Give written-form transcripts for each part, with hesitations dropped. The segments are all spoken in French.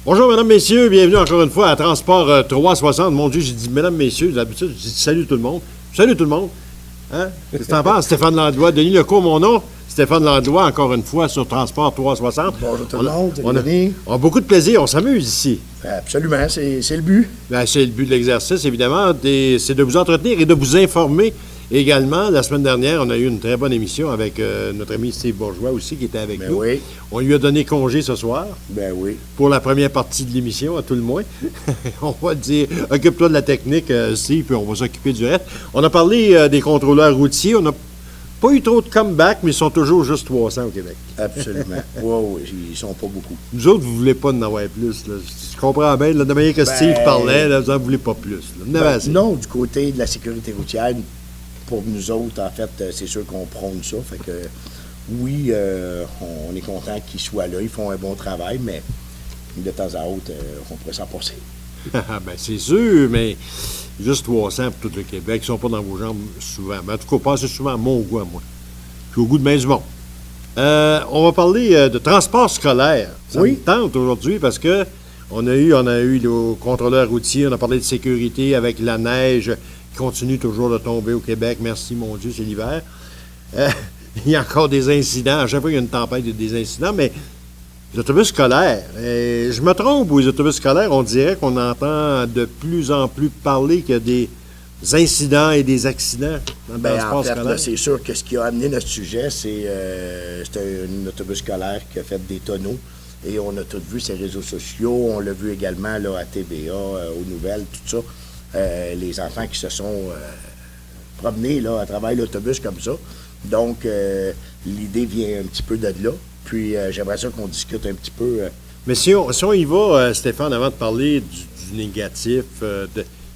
Bonjour, mesdames, messieurs, bienvenue encore une fois à Transport 360. Mon Dieu, j'ai dit mesdames, messieurs, d'habitude, je dis salut tout le monde. Salut tout le monde. Hein? Qu'est-ce que t'en penses, Stéphane Landlois? Denis Lecourt, mon nom. Stéphane Landlois, encore une fois, sur Transport 360. Bonjour tout le monde, on a beaucoup de plaisir, on s'amuse ici. Absolument, c'est le but. Ben, c'est le but de l'exercice, évidemment. C'est de vous entretenir et de vous informer également. La semaine dernière, on a eu une très bonne émission avec notre ami Steve Bourgeois aussi, qui était avec nous. Oui. On lui a donné congé ce soir. Ben oui. Pour la première partie de l'émission, à tout le moins. On va dire, occupe-toi de la technique, Steve, puis on va s'occuper du reste. On a parlé des contrôleurs routiers. On n'a pas eu trop de comeback, mais ils sont toujours juste 300 au Québec. Absolument. Oui, ils sont pas beaucoup. Nous autres, vous ne voulez pas en avoir plus. Là. Je comprends bien. Là, de manière que Steve parlait, là, vous n'en voulez pas plus. Non, du côté de la sécurité routière, pour nous autres, en fait, c'est sûr qu'on prône ça. Fait que oui, on est content qu'ils soient là. Ils font un bon travail, mais de temps à autre, on pourrait s'en passer. Ben, c'est sûr, mais juste 300 pour tout le Québec. Ils ne sont pas dans vos jambes souvent. Mais en tout cas, passez souvent à mon goût à moi. Puis au goût de bien du monde. On va parler de transport scolaire. Ça me tente aujourd'hui parce que on a eu le contrôleur routier, on a parlé de sécurité avec la neige qui continue toujours de tomber au Québec. Merci, mon Dieu, c'est l'hiver. Il y a encore des incidents. À chaque fois qu'il y a une tempête, il y a des incidents, mais les autobus scolaires, je me trompe, ou les autobus scolaires, on dirait qu'on entend de plus en plus parler qu'il y a des incidents et des accidents dans le transport scolaire. Là, c'est sûr que ce qui a amené notre sujet, c'est un autobus scolaire qui a fait des tonneaux. Et on a tout vu ces réseaux sociaux. On l'a vu également là, à TVA, aux nouvelles, tout ça. Les enfants qui se sont promenés là, à travers l'autobus comme ça. Donc, l'idée vient un petit peu de là. Puis, j'aimerais ça qu'on discute un petit peu. Mais si on y va, Stéphane, avant de parler du négatif,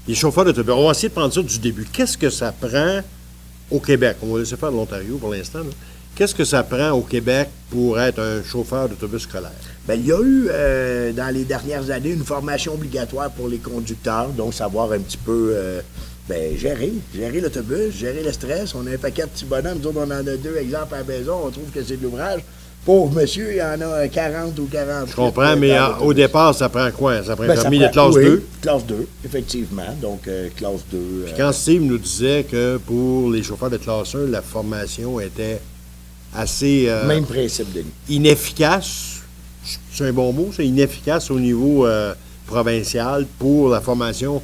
des chauffeurs d'autobus, on va essayer de prendre ça du début. Qu'est-ce que ça prend au Québec? On va laisser faire l'Ontario pour l'instant. Là. Qu'est-ce que ça prend au Québec pour être un chauffeur d'autobus scolaire? Bien, il y a eu, dans les dernières années, une formation obligatoire pour les conducteurs, donc savoir un petit peu gérer l'autobus, gérer le stress. On a un paquet de petits bonhommes, nous autres, on en a 2 exemples à la maison, on trouve que c'est de l'ouvrage. Pauvre monsieur, il y en a 40 ou 40. Je comprends, mais au départ, ça prend quoi? Ça prend un permis de classe 2? Classe 2, effectivement. Donc, classe 2. Puis quand Steve nous disait que pour les chauffeurs de classe 1, la formation était assez... même principe, Denis. Inefficace, c'est un bon mot, c'est inefficace au niveau provincial pour la formation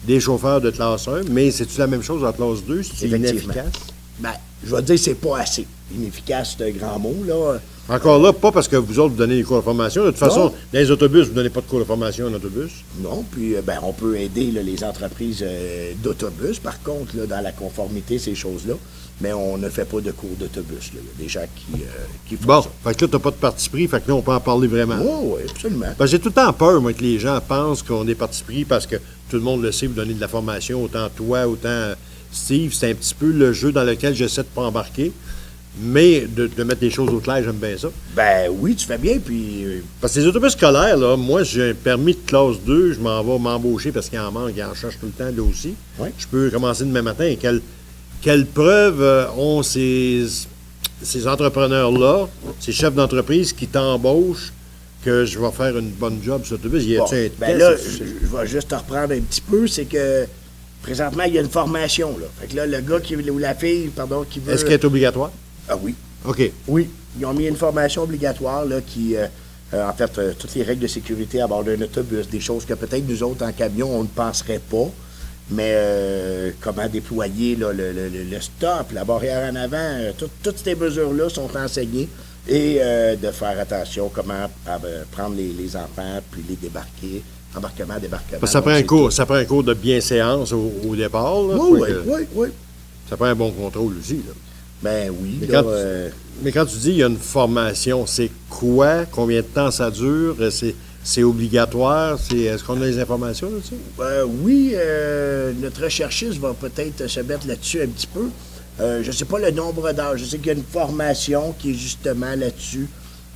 des chauffeurs de classe 1, mais c'est-tu la même chose en classe 2? C'est inefficace? Bien, je vais dire c'est pas assez. Inefficace, c'est un grand mot, là. Encore là, pas parce que vous autres, vous donnez des cours de formation. De toute façon, dans les autobus, vous ne donnez pas de cours de formation en autobus. Non, puis on peut aider là, les entreprises d'autobus, par contre, là, dans la conformité, ces choses-là. Mais on ne fait pas de cours d'autobus. Là. Il y a des gens qui font ça. Fait que là, tu n'as pas de parti pris, fait que là, on peut en parler vraiment. Oui, absolument. Parce que j'ai tout le temps peur, moi, que les gens pensent qu'on est parti pris parce que tout le monde le sait, vous donnez de la formation, autant toi, autant Steve. C'est un petit peu le jeu dans lequel j'essaie de ne pas embarquer. Mais de mettre les choses au clair, j'aime bien ça. Ben oui, tu fais bien, puis... Parce que les autobus scolaires, là, moi, j'ai un permis de classe 2, je m'en vais m'embaucher parce qu'il en manque, il en cherche tout le temps, là aussi. Oui. Je peux commencer demain matin. Et quelles preuves ont ces entrepreneurs-là, ces chefs d'entreprise qui t'embauchent que je vais faire une bonne job sur l'autobus? Y a-t-il un test? Là, je vais juste te reprendre un petit peu, c'est que présentement, il y a une formation, là. Fait que là, le gars ou la fille, pardon, qui veut... Est-ce qu'elle est obligatoire? Ah oui. OK. Oui. Ils ont mis une formation obligatoire là, qui, en fait, toutes les règles de sécurité à bord d'un autobus, des choses que peut-être nous autres en camion, on ne penserait pas, mais comment déployer là, le stop, la barrière en avant, toutes ces mesures-là sont enseignées et de faire attention comment prendre les enfants puis les débarquer. Embarquement, débarquement. Ça prend un cours de bienséance au départ. Là, oui. Ça prend un bon contrôle aussi. Là. Ben oui. Mais quand tu dis qu'il y a une formation, c'est quoi? Combien de temps ça dure? C'est obligatoire? Est-ce qu'on a les informations là-dessus? Oui, notre recherchiste va peut-être se mettre là-dessus un petit peu. Je ne sais pas le nombre d'heures. Je sais qu'il y a une formation qui est justement là-dessus.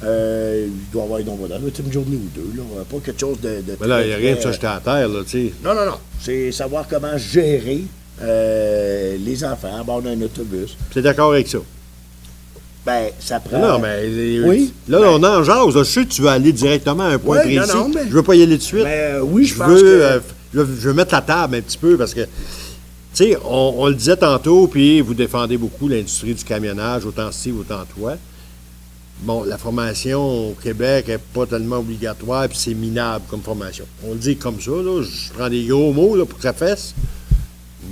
Il doit y avoir un nombre d'heures. C'est une journée ou 2. Là. Pas quelque chose de mais là, il n'y a rien de s'acheter à terre. Là, t'sais. Non. C'est savoir comment gérer les enfants à bord d'un autobus. Tu es d'accord avec ça? Ben, ça prend... Non, mais Oui, là, ben- on en jase. Là. Je sais que tu veux aller directement à un point Oui, non, précis. non, mais- Je veux pas y aller de suite. Mais oui, je pense veux, que... je veux mettre la table un petit peu parce que, tu sais, on le disait tantôt, puis vous défendez beaucoup l'industrie du camionnage, autant Steve, autant toi. Bon, la formation au Québec n'est pas tellement obligatoire, puis c'est minable comme formation. On le dit comme ça, là. Je prends des gros mots là, pour que ça fasse.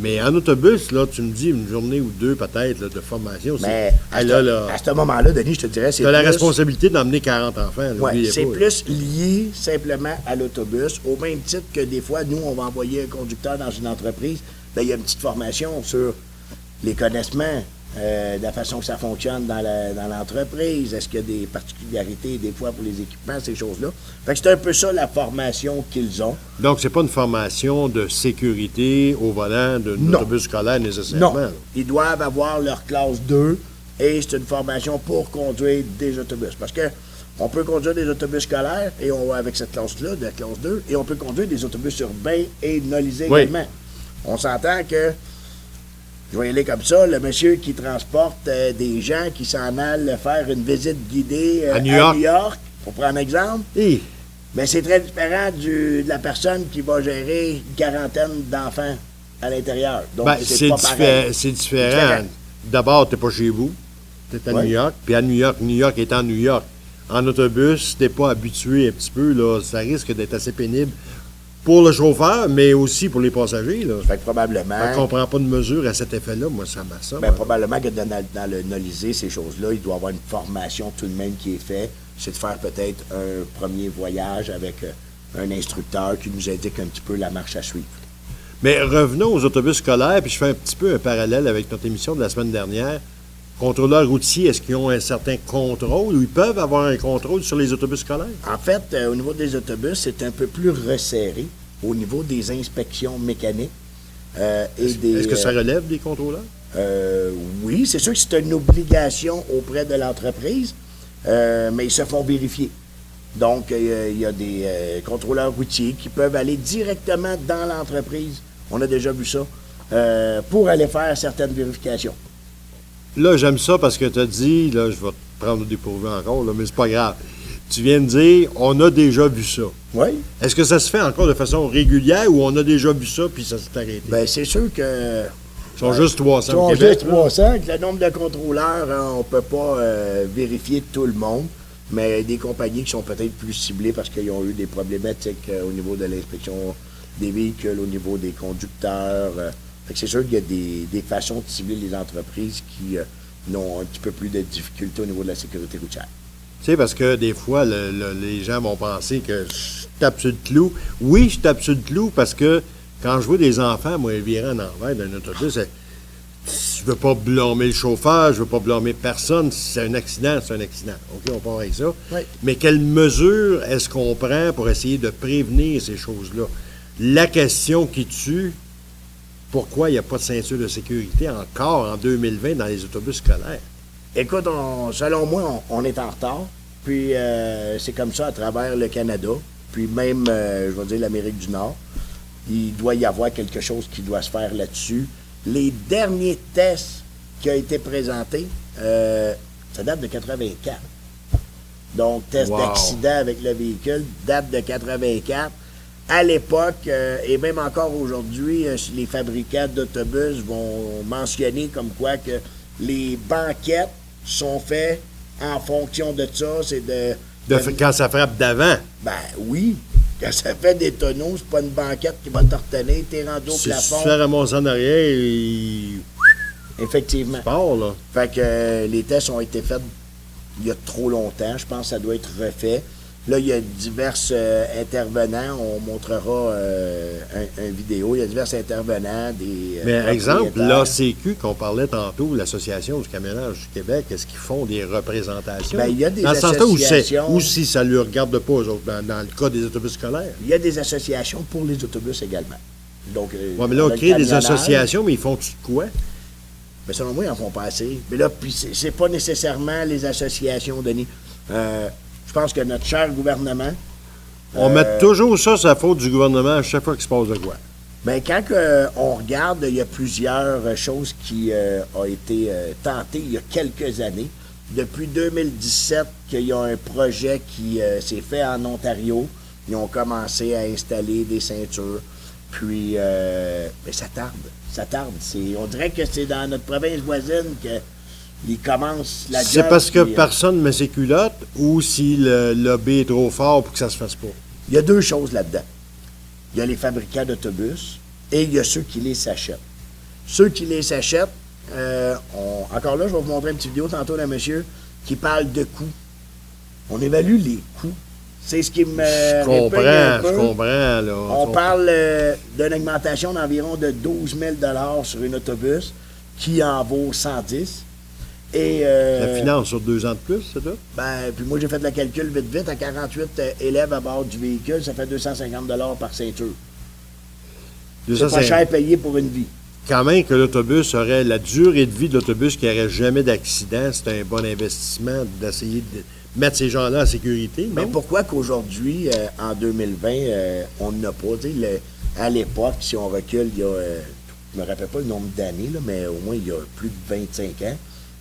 Mais en autobus, là, tu me dis une journée ou deux peut-être là, de formation. Mais Hey, là, à ce moment-là, Denis, je te dirais, c'est tu as la plus- responsabilité d'emmener 40 enfants. là, Ouais, oubliez c'est pas, là. plus lié simplement à l'autobus, au même titre que des fois, nous, on va envoyer un conducteur dans une entreprise, ben, il y a une petite formation sur les connaissements, de la façon que ça fonctionne dans l'entreprise, est-ce qu'il y a des particularités des fois pour les équipements, ces choses-là. Fait que c'est un peu ça la formation qu'ils ont. Donc, c'est pas une formation de sécurité au volant d'un Non. autobus scolaire nécessairement. Non, là. ils doivent avoir leur classe 2 et c'est une formation pour conduire des autobus. Parce que on peut conduire des autobus scolaires et on va avec cette classe-là, de la classe 2, et on peut conduire des autobus urbains et nolisés Oui. également. On s'entend que, je vais y aller comme ça, le monsieur qui transporte des gens qui s'en allent faire une visite guidée À New York. pour prendre un exemple, Hi! mais c'est très différent de la personne qui va gérer une quarantaine d'enfants à l'intérieur. Donc, Ben, c'est pas pareil. c'est différent. Différent. D'abord, tu n'es pas chez vous. Tu es à Ouais. New York. Puis à New York est en New York. En autobus, si tu n'es pas habitué un petit peu, là, ça risque d'être assez pénible pour le chauffeur, mais aussi pour les passagers. Là. Fait que probablement, Fait qu'on ne prend pas de mesure à cet effet-là. Moi, ça m'a ça. ben, probablement que dans le nolisé, ces choses-là, il doit y avoir une formation tout de même qui est faite. C'est de faire peut-être un premier voyage avec un instructeur qui nous indique un petit peu la marche à suivre. Mais revenons aux autobus scolaires, puis je fais un petit peu un parallèle avec notre émission de la semaine dernière. Contrôleurs routiers, est-ce qu'ils ont un certain contrôle ou ils peuvent avoir un contrôle sur les autobus scolaires? En fait, au niveau des autobus, c'est un peu plus resserré au niveau des inspections mécaniques. Est-ce que ça relève des contrôleurs? Oui, c'est sûr que c'est une obligation auprès de l'entreprise, mais ils se font vérifier. Donc, il y a des contrôleurs routiers qui peuvent aller directement dans l'entreprise. On a déjà vu ça, pour aller faire certaines vérifications. Là, j'aime ça parce que tu as dit, là, je vais te prendre au dépourvu encore, là, mais c'est pas grave. Tu viens de dire, on a déjà vu ça. Oui. Est-ce que ça se fait encore de façon régulière ou on a déjà vu ça puis ça s'est arrêté? Bien, c'est sûr que... Ils sont juste 300 Ils au sont Québec. juste là. 300. Avec le nombre de contrôleurs, hein, on ne peut pas vérifier tout le monde, mais des compagnies qui sont peut-être plus ciblées parce qu'ils ont eu des problématiques au niveau de l'inspection des véhicules, au niveau des conducteurs. Fait que c'est sûr qu'il y a des façons de cibler les entreprises qui ont un petit peu plus de difficultés au niveau de la sécurité routière. Tu sais, parce que des fois, les gens vont penser que je tape sur le clou. Oui, je tape sur le clou parce que quand je vois des enfants, moi, virer en envers d'un autobus, je veux pas blâmer le chauffeur, je veux pas blâmer personne. Si c'est un accident, c'est un accident. OK, on part avec ça. Oui. Mais quelles mesures est-ce qu'on prend pour essayer de prévenir ces choses-là? La question qui tue, pourquoi il n'y a pas de ceinture de sécurité encore en 2020 dans les autobus scolaires? Écoute, selon moi, on est en retard. Puis c'est comme ça à travers le Canada. Puis même, je vais dire, l'Amérique du Nord. Il doit y avoir quelque chose qui doit se faire là-dessus. Les derniers tests qui ont été présentés, ça date de 84. Donc, test Wow. d'accident avec le véhicule date de 84. À l'époque, et même encore aujourd'hui, les fabricants d'autobus vont mentionner comme quoi que les banquettes sont faites en fonction de ça. C'est Quand ça frappe d'avant. Ben oui. Quand ça fait des tonneaux, c'est pas une banquette qui va te retenir. T'es rendu au Si plafond. tu fais ramasser en arrière, il Effectivement. part, là. Fait que les tests ont été faits il y a trop longtemps. Je pense que ça doit être refait. Là, il y a divers intervenants. On montrera un vidéo. Il y a divers intervenants. Mais exemple, propriétaires. l'ACQ qu'on parlait tantôt, l'Association du camionnage du Québec, est-ce qu'ils font des représentations? Ben, il y a des dans ce sens-là, associations- ou si ça ne le regarde pas, eux autres, dans le cas des autobus scolaires. Il y a des associations pour les autobus également. Donc, Oui, mais là, on on a le crée des camionnage. associations, mais ils font-tu de quoi? Mais selon moi, ils en font pas assez. Mais là, puis c'est pas nécessairement les associations, Denis. Je pense que notre cher gouvernement... On met toujours ça sur la faute du gouvernement à chaque fois qu'il se passe de quoi. Bien, quand on regarde, il y a plusieurs choses qui ont été tentées il y a quelques années. depuis 2017 qu'il y a un projet qui s'est fait en Ontario. Ils ont commencé à installer des ceintures. Puis, mais ça tarde. Ça tarde. On dirait que c'est dans notre province voisine qu'ils commencent la job. C'est parce que puis, personne ne met ses culottes ou si le lobby est trop fort pour que ça se fasse pas? Il y a deux choses là-dedans. Il y a les fabricants d'autobus et il y a ceux qui les achètent. Ceux qui les achètent, encore là, je vais vous montrer une petite vidéo tantôt d'un monsieur qui parle de coûts. On évalue les coûts. C'est ce qui me répugne un peu. Je comprends, là. On parle d'une augmentation d'environ de 12 000 sur un autobus qui en vaut 110. Et, la finance sur 2 ans de plus, c'est ça? Ben, puis moi, j'ai fait le calcul vite, à 48 élèves à bord du véhicule, ça fait 250 par ceinture. C'est pas cher payé pour une vie. Quand même que l'autobus aurait la durée de vie de l'autobus qui n'aurait jamais d'accident, c'est un bon investissement d'essayer de mettre ces gens-là en sécurité. Mais pourquoi qu'aujourd'hui, en 2020, on n'a pas, à l'époque, si on recule, il y a, je me rappelle pas le nombre d'années, là, mais au moins il y a plus de 25 ans,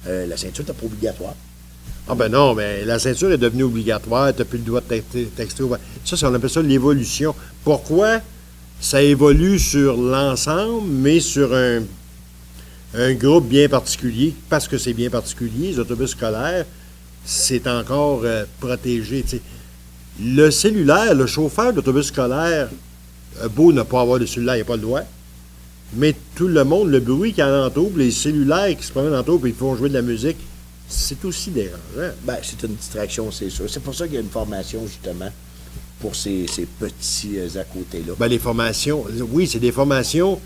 la ceinture n'était pas obligatoire. Ah ben non, mais la ceinture est devenue obligatoire, tu n'as plus le droit de texter. Ça, on appelle ça l'évolution. Pourquoi ça évolue sur l'ensemble, mais sur un groupe bien particulier? Parce que c'est bien particulier, les autobus scolaires, c'est encore protégé. T'sais. Le cellulaire, le chauffeur d'autobus scolaire, beau ne pas avoir de cellulaire, il n'a pas le droit. Mais tout le monde, le bruit qui entoure, les cellulaires qui se promènent autour et qui font jouer de la musique, c'est aussi dérangeant. Ben, c'est une distraction, c'est sûr. C'est pour ça qu'il y a une formation, justement, pour ces petits à côté-là. Ben, les formations, oui, c'est des formations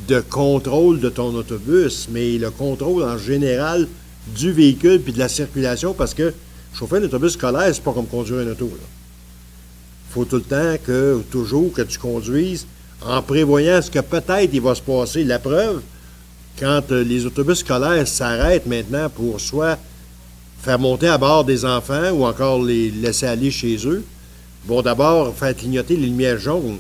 de contrôle de ton autobus, mais le contrôle en général du véhicule puis de la circulation, parce que chauffer un autobus scolaire, c'est pas comme conduire un auto. Il faut tout le temps toujours que tu conduises en prévoyant ce que peut-être il va se passer. La preuve, quand les autobus scolaires s'arrêtent maintenant pour soit faire monter à bord des enfants ou encore les laisser aller chez eux, vont d'abord faire clignoter les lumières jaunes.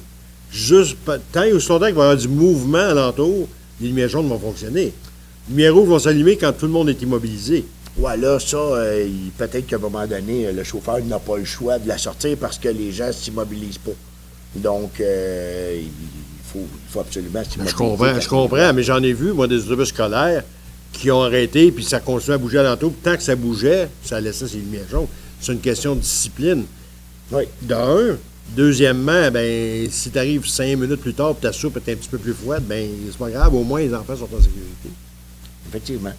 Juste tant et aussi longtemps qu'il va y avoir du mouvement alentour, les lumières jaunes vont fonctionner. Les lumières rouges vont s'allumer quand tout le monde est immobilisé. Ouais, là, ça, peut-être qu'à un moment donné, le chauffeur n'a pas le choix de la sortir parce que les gens ne s'immobilisent pas. Donc, il faut absolument s'immobiliser. Je comprends, mais j'en ai vu, moi, des autobus scolaires qui ont arrêté, puis ça continuait à bouger alentour. Tant que ça bougeait, ça laissait ses lumières jaunes. C'est une question de discipline. Oui. D'un. Deuxièmement, ben, si tu arrives 5 minutes plus tard et ta soupe est un petit peu plus froide, ben, c'est pas grave, au moins les enfants sont en sécurité. Effectivement.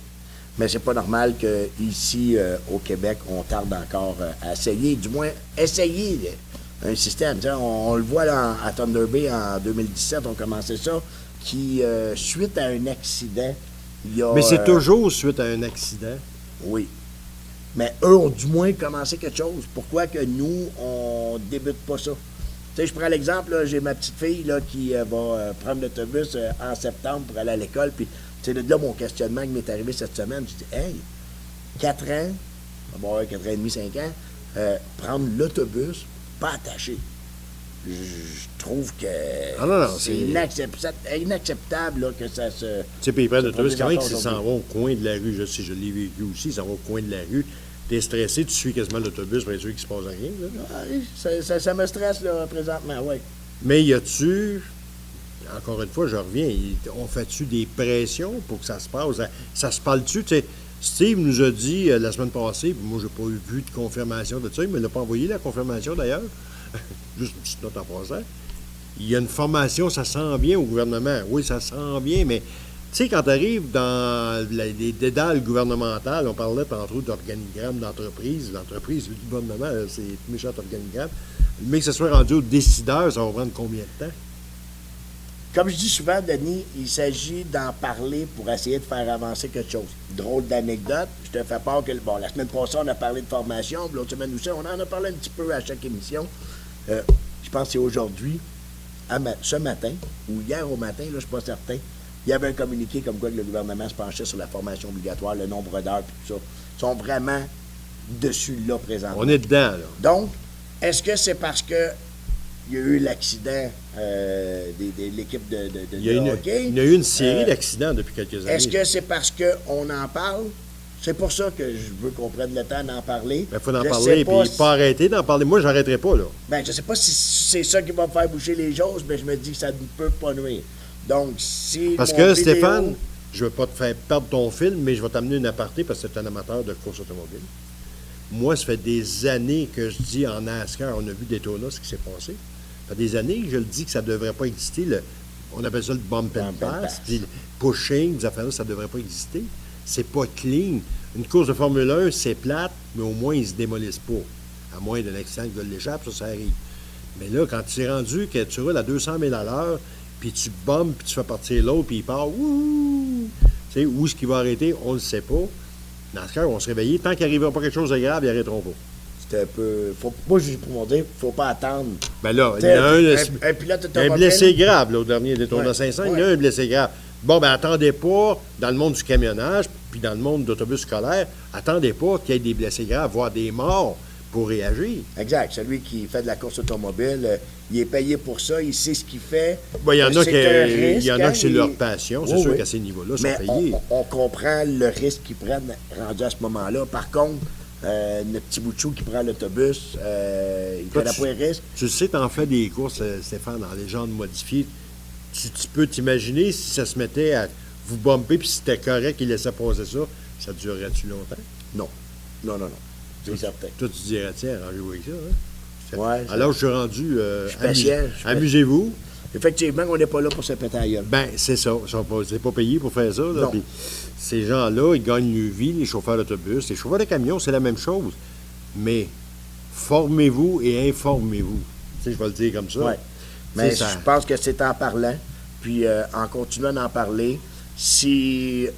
Mais c'est pas normal qu'ici, au Québec, on tarde encore à essayer, du moins, essayer un système. On le voit là, à Thunder Bay en 2017, on commençait ça, qui, suite à un accident, il y a... Mais c'est toujours suite à un accident. Oui. Mais eux ont du moins commencé quelque chose. Pourquoi que nous, on débute pas ça? Tu sais, je prends l'exemple, là, j'ai ma petite fille là, qui va prendre l'autobus en septembre pour aller à l'école, puis c'est de là mon questionnement qui m'est arrivé cette semaine. Je dis, hey, 4 ans, bon, 4 ans et demi, 5 ans, prendre l'autobus, pas attaché. Je trouve que c'est inacceptable là, que ça se... Tu sais, puis ils prennent l'autobus, quand même qu'ils s'en vont au coin de la rue. Je sais, je l'ai vécu aussi, ils s'en vont au coin de la rue. T'es stressé, tu suis quasiment l'autobus pour être sûr qu'il se passe rien. Là. Oui, ça me stresse là, présentement, oui. Mais y a-tu... Encore une fois, je reviens, on fait-tu des pressions pour que ça se passe? Ça se parle-tu? Tu sais, Steve nous a dit la semaine passée, puis moi, j'ai pas vu de confirmation de ça, il ne me l'a pas envoyé, la confirmation d'ailleurs. Juste une petite note en passant. Il y a une formation, ça sent bien au gouvernement. Oui, ça sent bien, mais tu sais, quand tu arrives dans les dédales gouvernementales, on parlait tantôt d'organigramme d'entreprise. L'entreprise, le gouvernement, c'est méchant organigramme. Mais que ce soit rendu aux décideurs, ça va prendre combien de temps? Comme je dis souvent, Denis, il s'agit d'en parler pour essayer de faire avancer quelque chose. Drôle d'anecdote, je te fais part que, bon, la semaine passée, on a parlé de formation, puis l'autre semaine aussi, on en a parlé un petit peu à chaque émission. Je pense que c'est aujourd'hui, ce matin, ou hier au matin, là, je ne suis pas certain, il y avait un communiqué comme quoi que le gouvernement se penchait sur la formation obligatoire, le nombre d'heures, puis tout ça. Ils sont vraiment dessus là, présentement. On est dedans, là. Donc, est-ce que c'est parce que il y a eu l'accident de l'équipe de hockey? Il y a eu une série d'accidents depuis quelques années. Est-ce que c'est parce qu'on en parle C'est pour ça que je veux qu'on prenne le temps d'en parler. Il faut en Je parler, sais puis pas arrêter d'en parler. Moi, j'arrêterai pas, là. Ben, je sais pas si c'est ça qui va me faire bouger les choses, mais je me dis que ça ne peut pas nuire. Donc, si Parce mon que, vidéo- Stéphane, je veux pas te faire perdre ton film, mais je vais t'amener une aparté parce que tu es un amateur de course automobile. Moi, ça fait des années que je dis en NASCAR, on a vu Daytona, ce qui s'est passé. Ça fait des années que je le dis que ça ne devrait pas exister. On appelle ça le bump and pass, puis le pushing, des affaires-là, ça ne devrait pas exister. C'est pas clean. Une course de Formule 1, c'est plate, mais au moins, ils ne se démolissent pas. À moins d'un accident de l'échappe, ça arrive. Mais là, quand tu es rendu que tu roules à 200 000 à l'heure, puis tu bombes, puis tu fais partir l'autre, puis il part, ouh! Tu sais, où est-ce qu'il va arrêter, on ne le sait pas. Dans ce cas, on va se réveiller. Tant qu'il n'arrivera pas quelque chose de grave, ils n'arrêteront pas. C'est un peu. Moi, pour mon dire, faut pas attendre. Ben là, il y en a un pilote un automobile. blessé grave, là, au dernier Daytona Ouais, 500, ouais. il y a un blessé grave. Bon, ben attendez pas, dans le monde du camionnage, puis dans le monde d'autobus scolaire, attendez pas qu'il y ait des blessés graves, voire des morts pour réagir. Exact. Celui qui fait de la course automobile, il est payé pour ça, il sait ce qu'il fait. Ben, il y en a C'est un qui risque, il y en a hein, que c'est leur passion. C'est Oui, sûr oui. qu'à ces niveaux-là, ils Mais sont payés. on comprend le risque qu'ils prennent rendu à ce moment-là. Par contre, notre petit bout de chou qui prend l'autobus, il Toi, prend pas de risque. Tu le sais, t'en fais des courses, Stéphane, dans les genres modifiés. Tu peux t'imaginer si ça se mettait à vous bumper, puis si c'était correct, il laissait passer ça durerait-tu longtemps? Non. Non, non, non. C'est certain. Toi, tu dirais, tiens, arrangez-vous avec ça. Hein? Ouais, Alors, je suis rendu. suis patient, Amusez-vous. Effectivement, on n'est pas là pour se péter à la gueule. Ben, c'est ça. C'est pas payé pour faire ça. Là. Non. Puis, ces gens-là, ils gagnent leur vie, les chauffeurs d'autobus. Les chauffeurs de camions, c'est la même chose. Mais formez-vous et informez-vous. Tu sais, je vais le dire comme ça. Ouais. Mais ça... je pense que c'est en parlant, puis en continuant d'en parler, si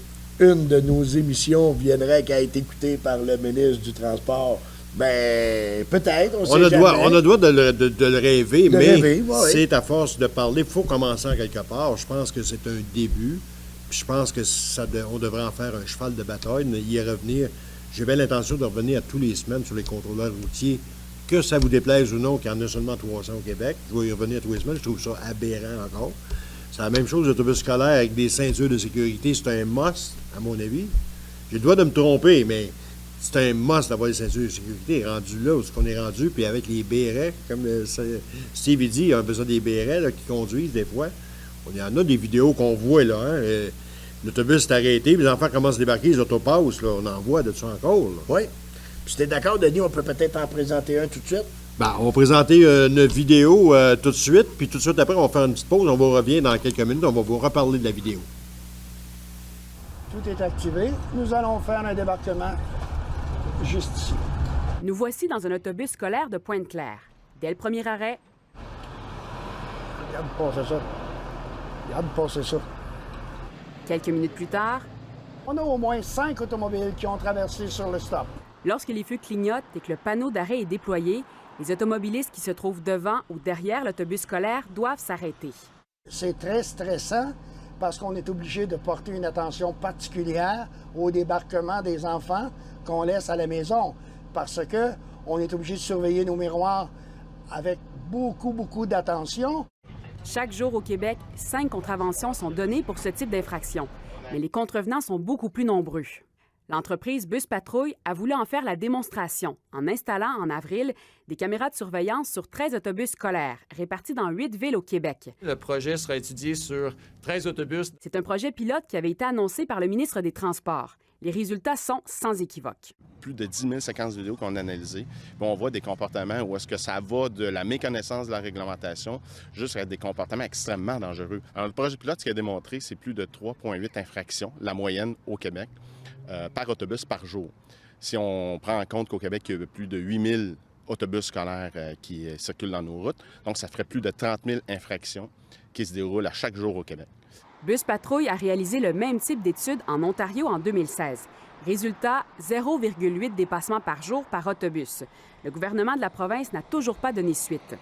une de nos émissions viendrait qu'à être écoutée par le ministre du Transport, ben peut-être, on sait jamais. On a le droit de le rêver, mais rêver, ouais. c'est à force de parler. Il faut commencer en quelque part. Je pense que c'est un début. Puis je pense que on devrait en faire un cheval de bataille, y revenir. J'ai bien l'intention de revenir à tous les semaines sur les contrôleurs routiers, que ça vous déplaise ou non, qu'il y en a seulement 300 au Québec. Je vais y revenir tous les semaines. Je trouve ça aberrant encore. C'est la même chose, l'autobus scolaire avec des ceintures de sécurité. C'est un must, à mon avis. J'ai le droit de me tromper, mais c'est un must d'avoir des ceintures de sécurité. Rendu là, où est-ce qu'on est rendu, puis avec les bérets, comme Steve dit, il y a besoin des bérets là, qui conduisent des fois. Il y en a des vidéos qu'on voit, là. Hein? L'autobus est arrêté, puis les enfants commencent à débarquer, les autopasses, là. On en voit de ça encore, là. Oui. Puis si t'es d'accord, Denis, on peut peut-être en présenter un tout de suite. Ben, on va présenter une vidéo tout de suite, puis tout de suite après, on va faire une petite pause. On va revenir dans quelques minutes, on va vous reparler de la vidéo. Tout est activé. Nous allons faire un débarquement juste ici. Nous voici dans un autobus scolaire de Pointe-Claire. Dès le premier arrêt, Regarde passer ça. Regarde passer ça. quelques minutes plus tard, On a au moins 5 automobiles qui ont traversé sur le stop. lorsque les feux clignotent et que le panneau d'arrêt est déployé, les automobilistes qui se trouvent devant ou derrière l'autobus scolaire doivent s'arrêter. C'est très stressant parce qu'on est obligé de porter une attention particulière au débarquement des enfants qu'on laisse à la maison parce que on est obligé de surveiller nos miroirs avec beaucoup d'attention. Chaque jour au Québec, 5 contraventions sont données pour ce type d'infraction, mais les contrevenants sont beaucoup plus nombreux. L'entreprise Bus Patrouille a voulu en faire la démonstration en installant en avril des caméras de surveillance sur 13 autobus scolaires répartis dans 8 villes au Québec. Le projet sera étudié sur 13 autobus. C'est un projet pilote qui avait été annoncé par le ministre des Transports. Les résultats sont sans équivoque. Plus de 10 000 séquences vidéo qu'on a analysées. Puis on voit des comportements où est-ce que ça va de la méconnaissance de la réglementation jusqu'à des comportements extrêmement dangereux. Alors, le projet pilote, ce qu'il a démontré, c'est plus de 3,8 infractions, la moyenne au Québec, par autobus par jour. Si on prend en compte qu'au Québec, il y a plus de 8 000 autobus scolaires qui circulent dans nos routes, donc ça ferait plus de 30 000 infractions qui se déroulent à chaque jour au Québec. Bus Patrouille a réalisé le même type d'étude en Ontario en 2016. Résultat, 0,8 dépassements par jour par autobus. Le gouvernement de la province n'a toujours pas donné suite.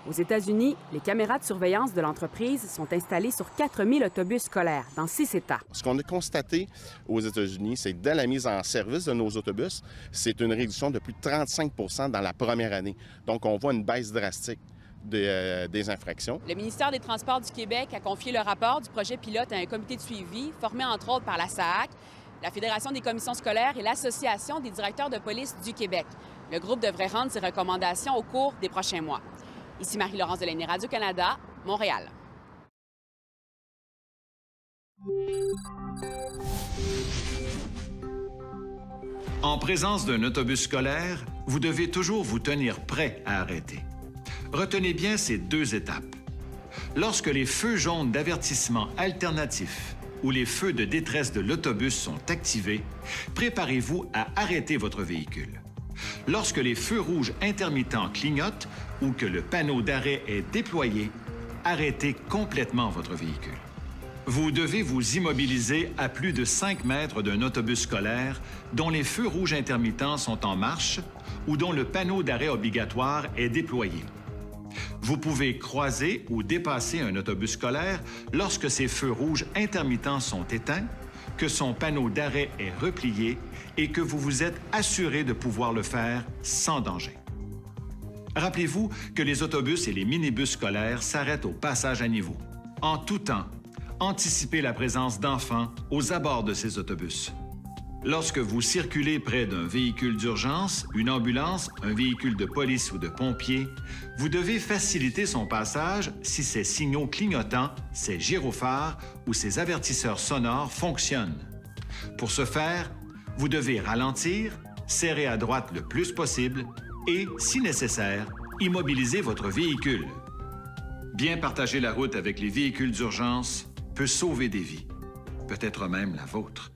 Aux États-Unis, les caméras de surveillance de l'entreprise sont installées sur 4000 autobus scolaires dans 6 États. Ce qu'on a constaté aux États-Unis, c'est que dès la mise en service de nos autobus, c'est une réduction de plus de 35 % dans la première année. Donc, on voit une baisse drastique des infractions. Le ministère des Transports du Québec a confié le rapport du projet pilote à un comité de suivi formé entre autres par la SAAC, la Fédération des commissions scolaires et l'Association des directeurs de police du Québec. Le groupe devrait rendre ses recommandations au cours des prochains mois. Ici Marie-Laurence Delaney, Radio-Canada, Montréal. En présence d'un autobus scolaire, vous devez toujours vous tenir prêt à arrêter. Retenez bien ces 2 étapes. Lorsque les feux jaunes d'avertissement alternatif ou les feux de détresse de l'autobus sont activés, préparez-vous à arrêter votre véhicule. Lorsque les feux rouges intermittents clignotent ou que le panneau d'arrêt est déployé, arrêtez complètement votre véhicule. Vous devez vous immobiliser à plus de 5 mètres d'un autobus scolaire dont les feux rouges intermittents sont en marche ou dont le panneau d'arrêt obligatoire est déployé. Vous pouvez croiser ou dépasser un autobus scolaire lorsque ces feux rouges intermittents sont éteints, que son panneau d'arrêt est replié et que vous vous êtes assuré de pouvoir le faire sans danger. Rappelez-vous que les autobus et les minibus scolaires s'arrêtent au passage à niveau. En tout temps, anticipez la présence d'enfants aux abords de ces autobus. Lorsque vous circulez près d'un véhicule d'urgence, une ambulance, un véhicule de police ou de pompiers, vous devez faciliter son passage si ses signaux clignotants, ses gyrophares ou ses avertisseurs sonores fonctionnent. Pour ce faire, vous devez ralentir, serrer à droite le plus possible et, si nécessaire, immobiliser votre véhicule. Bien partager la route avec les véhicules d'urgence peut sauver des vies, peut-être même la vôtre.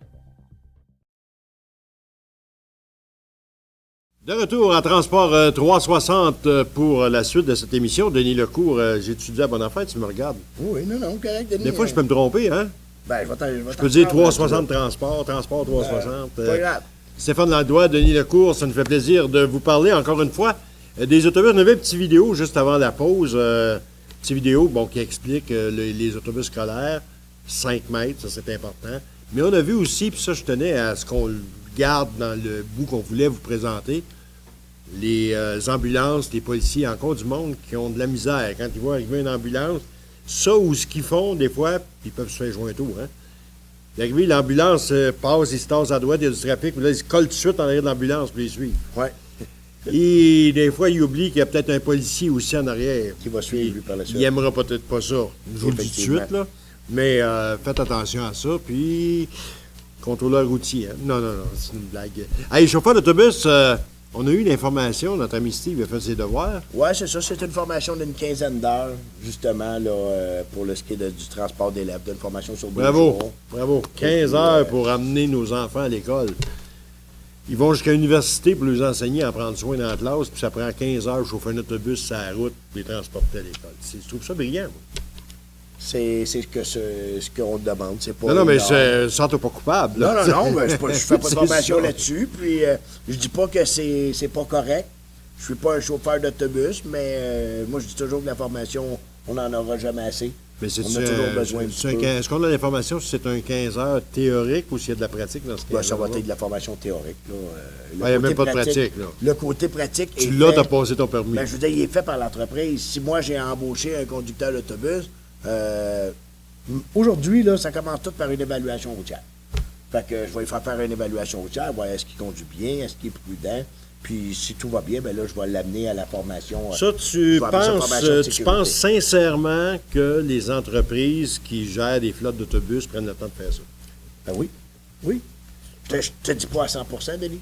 De retour à Transport 360 pour la suite de cette émission. Denis Lecourt, j'ai étudié à Bonne Affaire, tu me regardes. Oui, non, correct, Denis. Des fois, je peux me tromper, hein? Ben, je peux dire 360 Transport 360. Pas grave. Stéphane Landois, Denis Lecourt, ça nous fait plaisir de vous parler encore une fois des autobus. On avait une petite vidéo juste avant la pause. Petite vidéo qui explique les autobus scolaires, 5 mètres, ça c'est important. Mais on a vu aussi, puis ça je tenais à ce qu'on garde dans le bout qu'on voulait vous présenter, les ambulances, les policiers, encore du monde qui ont de la misère. Quand ils voient arriver une ambulance, ça ou ce qu'ils font, des fois, ils peuvent se faire jointer, hein. D'arriver, l'ambulance passe, ils se tassent à droite, il y a du trafic, puis là, ils se collent tout de suite en arrière de l'ambulance, puis ils suivent. Ouais. Et des fois, ils oublient qu'il y a peut-être un policier aussi en arrière. Qui va suivre lui par la suite. Il n'aimera peut-être pas ça. Je vous le dis tout de suite, là. Mais faites attention à ça, puis contrôleur routier. Hein? Non, c'est une blague. Hey, chauffeur d'autobus, on a eu une information, notre ami Steve a fait ses devoirs. Oui, c'est ça. C'est une formation d'une quinzaine d'heures, justement, là, pour ce qui est du transport d'élèves, d'une formation sur 2 jours. Bravo. 15 heures pour amener nos enfants à l'école. Ils vont jusqu'à l'université pour les enseigner à prendre soin dans la classe, puis ça prend 15 heures de chauffer un autobus sur la route pour les transporter à l'école. Je trouve ça brillant, moi. C'est ce qu'on te demande. C'est pas non, mais sens-toi pas coupable. Là. Non, je fais pas de formation là-dessus. Puis je dis pas que c'est pas correct. Je suis pas un chauffeur d'autobus, mais moi je dis toujours que la formation, on n'en aura jamais assez. Mais on a toujours besoin de Est-ce qu'on a l'information si c'est un 15 heures théorique ou s'il y a de la pratique dans ce cas-là? Ça va être de la formation théorique. Il n'y a même pas de pratique. Là. Le côté pratique tu l'as, t'as passé ton permis. Ben, je veux dire, il est fait par l'entreprise. Si moi, j'ai embauché un conducteur d'autobus, aujourd'hui, là, ça commence tout par une évaluation routière. Fait que je vais lui faire une évaluation routière, voir est-ce qu'il conduit bien, est-ce qu'il est prudent. Puis si tout va bien, ben là, je vais l'amener à la formation. Ça, tu penses sincèrement que les entreprises qui gèrent des flottes d'autobus prennent le temps de faire ça? Ben oui. Oui. Je te dis pas à 100%, Denis.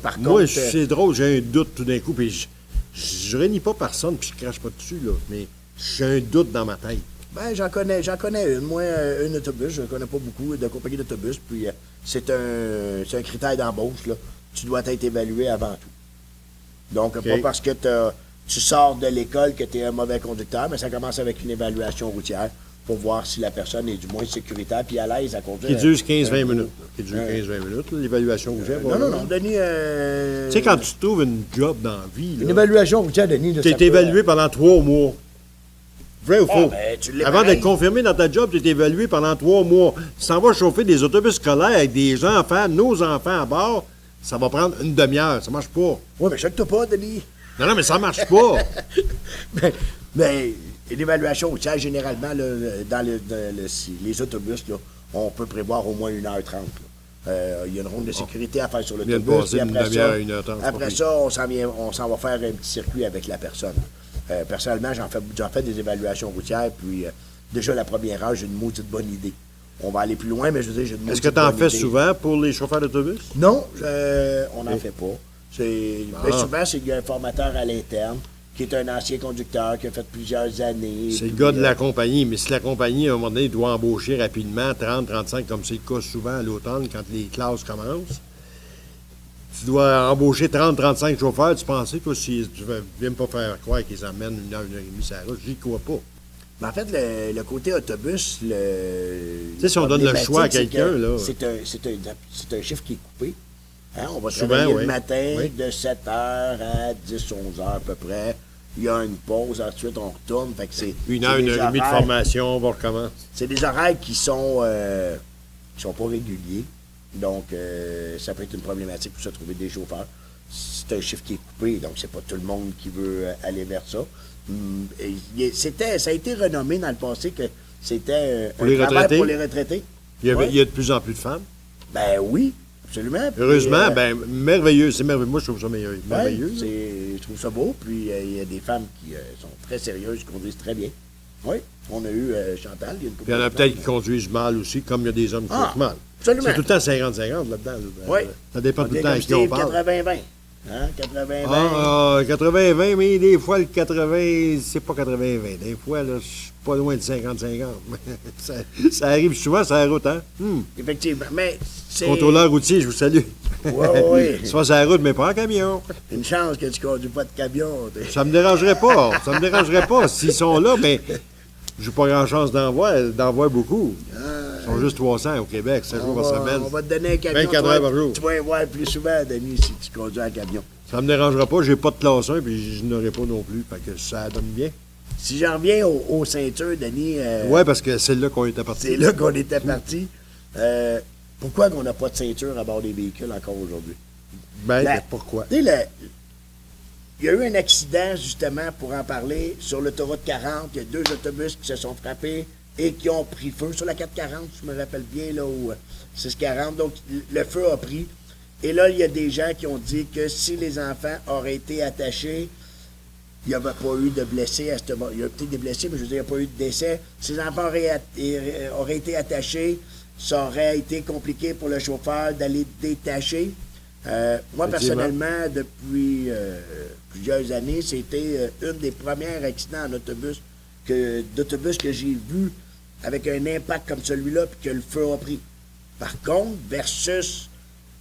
Par contre... Moi, c'est drôle, j'ai un doute tout d'un coup, puis je réunis pas personne, puis je crache pas dessus, là, mais j'ai un doute dans ma tête. Ben, j'en connais une. Moi, un autobus, je ne connais pas beaucoup de compagnies d'autobus, puis c'est un critère d'embauche, là. Tu dois être évalué avant tout. Donc, pas parce que tu sors de l'école que tu es un mauvais conducteur, mais ça commence avec une évaluation routière pour voir si la personne est du moins sécuritaire puis à l'aise à conduire. Qui dure 15-20 minutes. Qui dure 15-20 minutes, l'évaluation routière. Non, Denis... Tu sais, quand tu trouves une job dans la vie... Une évaluation routière, Denis... Tu es évalué pendant 3 mois. Vrai ou faux? Ben, avant d'être confirmé dans ta job, tu es évalué pendant 3 mois. Tu s'en vas chauffer des autobus scolaires avec des enfants, nos enfants à bord... Ça va prendre une demi-heure. Ça marche pas. Oui, mais choque-toi pas, Denis. Non, mais ça marche pas. mais l'évaluation routière, généralement, là, dans les autobus, là, on peut prévoir au moins 1h30. Il y a une ronde de sécurité à faire sur vient de l'autobus. passer Puis une après demi-heure, ça, 1h30, c'est pas après pire. ça, on s'en va faire un petit circuit avec la personne. Personnellement, j'en fais des évaluations routières, puis déjà la première heure, j'ai une maudite bonne idée. On va aller plus loin, mais je veux dire, j'ai une Est-ce maudite que tu en bonne fais idée. souvent pour les chauffeurs d'autobus? Non, on n'en fait pas. Mais Ah. souvent, c'est qu'il y a un formateur à l'interne qui est un ancien conducteur qui a fait plusieurs années. C'est le puis, gars de la compagnie, mais si la compagnie, à un moment donné, doit embaucher rapidement 30, 35, comme c'est le cas souvent à l'automne quand les classes commencent, tu dois embaucher 30, 35 chauffeurs. Tu pensais, toi, si tu ne viens pas faire croire qu'ils emmènent une heure et demie sur la route, j'y crois pas. Mais en fait, le côté autobus, Tu sais, si on donne le choix à quelqu'un, là. C'est un chiffre qui est coupé. Hein, on va Souvent, travailler oui. le matin Oui. de 7h à 10, 11h à peu près. Il y a une pause, ensuite on retourne. Fait que c'est Une heure, c'est une des heure et demie de horaires- formation, on va recommencer. C'est des horaires qui sont pas réguliers. Donc, ça peut être une problématique pour se trouver des chauffeurs. C'est un chiffre qui est coupé, donc c'est pas tout le monde qui veut aller vers ça. Ça a été renommé dans le passé que c'était Pour un les travail retraités? pour les retraités. Il y Ouais. a de plus en plus de femmes. Ben oui, absolument. Puis, Heureusement, merveilleux. C'est merveilleux. Moi, je trouve ça merveilleux. je trouve ça beau. Puis il y a des femmes qui sont très sérieuses, qui conduisent très bien. Oui, on a eu Chantal. Il y a une couple Puis il y en a de peut-être femmes. qui conduisent mal aussi, comme il y a des hommes qui conduisent mal. absolument. C'est tout le temps 50-50 là-dedans. là. Oui. Ça dépend tout le temps à Comme qui on Steve, parle. 80-20. Hein? 80-20. Ah, 80-20, mais des fois, le 80, c'est pas 80-20. Des fois, là, je suis pas loin de 50-50. ça arrive souvent sur la route, hein? Effectivement. Mais c'est Contrôleur routier, je vous salue. Ouais. Soit sur la route, mais pas en camion. une chance que tu conduis pas de camion. Ça me dérangerait pas. Ça me dérangerait pas s'ils sont là, mais j'ai pas grand-chance d'en voir beaucoup. Ils sont juste 300 au Québec, 7 jours par semaine. On va te donner un camion. 24 heures par jour. Tu vas y voir plus souvent, Denis, si tu conduis un camion. Ça me dérangera pas. J'ai pas de classe 1, puis je n'aurai pas non plus. Fait que ça donne bien. Si j'en reviens aux ceintures, Denis, Ouais, parce que c'est là qu'on était parti. c'est là qu'on était parti. Pourquoi qu'on n'a pas de ceinture à bord des véhicules encore aujourd'hui? Ben, pourquoi? Tu sais, il y a eu un accident, justement, pour en parler, sur l'autoroute 40. Il y a 2 autobus qui se sont frappés et qui ont pris feu. Sur la 440, je me rappelle bien, là, au 640. Donc, le feu a pris. Et là, il y a des gens qui ont dit que si les enfants auraient été attachés, il n'y avait pas eu de blessés à ce moment. Il y a peut-être des blessés, mais je veux dire, il n'y a pas eu de décès. Si les enfants auraient été attachés, ça aurait été compliqué pour le chauffeur d'aller détacher. Moi, personnellement, depuis plusieurs années, c'était une des premières accidents d'autobus que j'ai vu avec un impact comme celui-là, puis que le feu a pris. Par contre, versus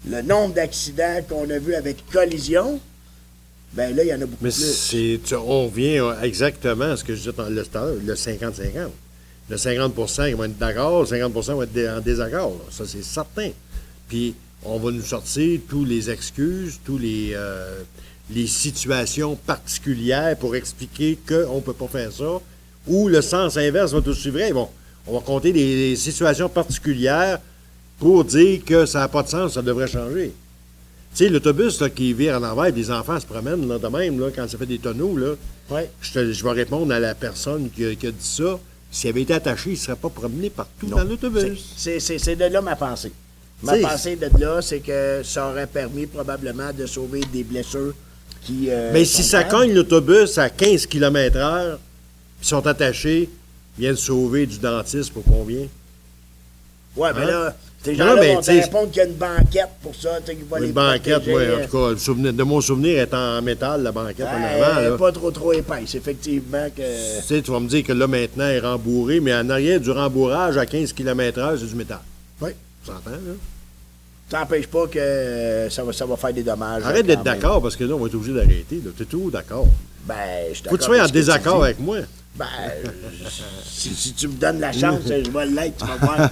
le nombre d'accidents qu'on a vu avec collision, ben là, il y en a beaucoup Mais plus. on revient exactement à ce que je disais dans le 50-50. Le 50 ils vont être d'accord, le 50 vont être en désaccord. Là. Ça, c'est certain. Puis, on va nous sortir tous les excuses, tous les situations particulières pour expliquer qu'on ne peut pas faire ça. Ou le sens inverse va tout suivre. Bon, on va compter des situations particulières pour dire que ça n'a pas de sens, ça devrait changer. Tu sais, l'autobus là, qui vire en envers, les enfants se promènent là, de même, là, quand ça fait des tonneaux, là. Ouais. Je vais répondre à la personne qui a dit ça. S'il avait été attaché, il ne serait pas promené partout Non. dans l'autobus. C'est de là ma pensée. Ma T'sais, pensée de là, c'est que ça aurait permis probablement de sauver des blessures qui. Mais si sont ça graves. cogne l'autobus à 15 km/h, puis sont attachés, ils viennent sauver du dentiste pour combien? Ouais, mais Hein? là, ces Non, gens-là mais vont te t'sais, répondre qu'il y a une banquette pour ça, qui va les Une banquette, protéger. oui, en tout cas, de mon souvenir, est en métal, la banquette en avant. Elle Là. est pas trop épaisse, effectivement. Que... Tu sais, tu vas me dire que là, maintenant, elle est rembourrée, mais en arrière du rembourrage, à 15 km/h, c'est du métal. Oui. Tu entends, là? Ça n'empêche pas que ça va faire des dommages. Arrête quand d'être même. d'accord, parce que là, on va être obligé d'arrêter. Tu es toujours d'accord. Ben, je suis Faut que d'accord tu sois en avec ce que tu désaccord dis. avec moi. Ben, si tu me donnes la chance, je vais l'être, tu vas voir.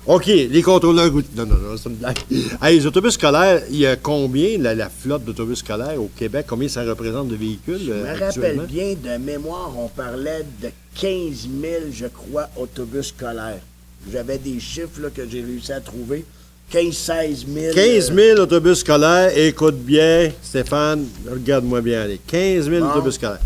OK, les contrôleurs routiers. Non, c'est une blague. Hey, les autobus scolaires, il y a combien, la flotte d'autobus scolaires au Québec, combien ça représente de véhicules Je me rappelle actuellement? bien, de mémoire, on parlait de 15 000, je crois, autobus scolaires. J'avais des chiffres là, que j'ai réussi à trouver. 15-16 000. 15 000 autobus scolaires. Écoute bien, Stéphane, regarde-moi bien aller. 15 000 Bon. autobus scolaires.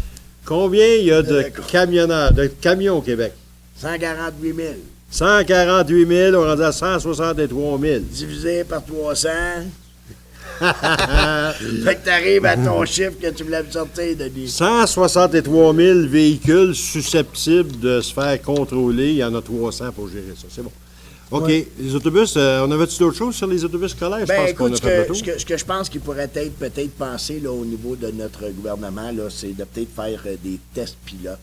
Combien il y a de D'accord. camionneurs, de camions au Québec? 148 000. 148 000, on est rendu à 163 000. Divisé par 300. Fait que t'arrives à ton chiffre que tu voulais me sortir, Denis. 163 000 véhicules susceptibles de se faire contrôler. Il y en a 300 pour gérer ça. C'est bon. OK. Ouais. Les autobus, on avait-tu d'autres choses sur les autobus scolaires? Ben, écoute, ce que je pense qu'il pourrait peut-être penser là, au niveau de notre gouvernement, là, c'est de peut-être faire des tests pilotes.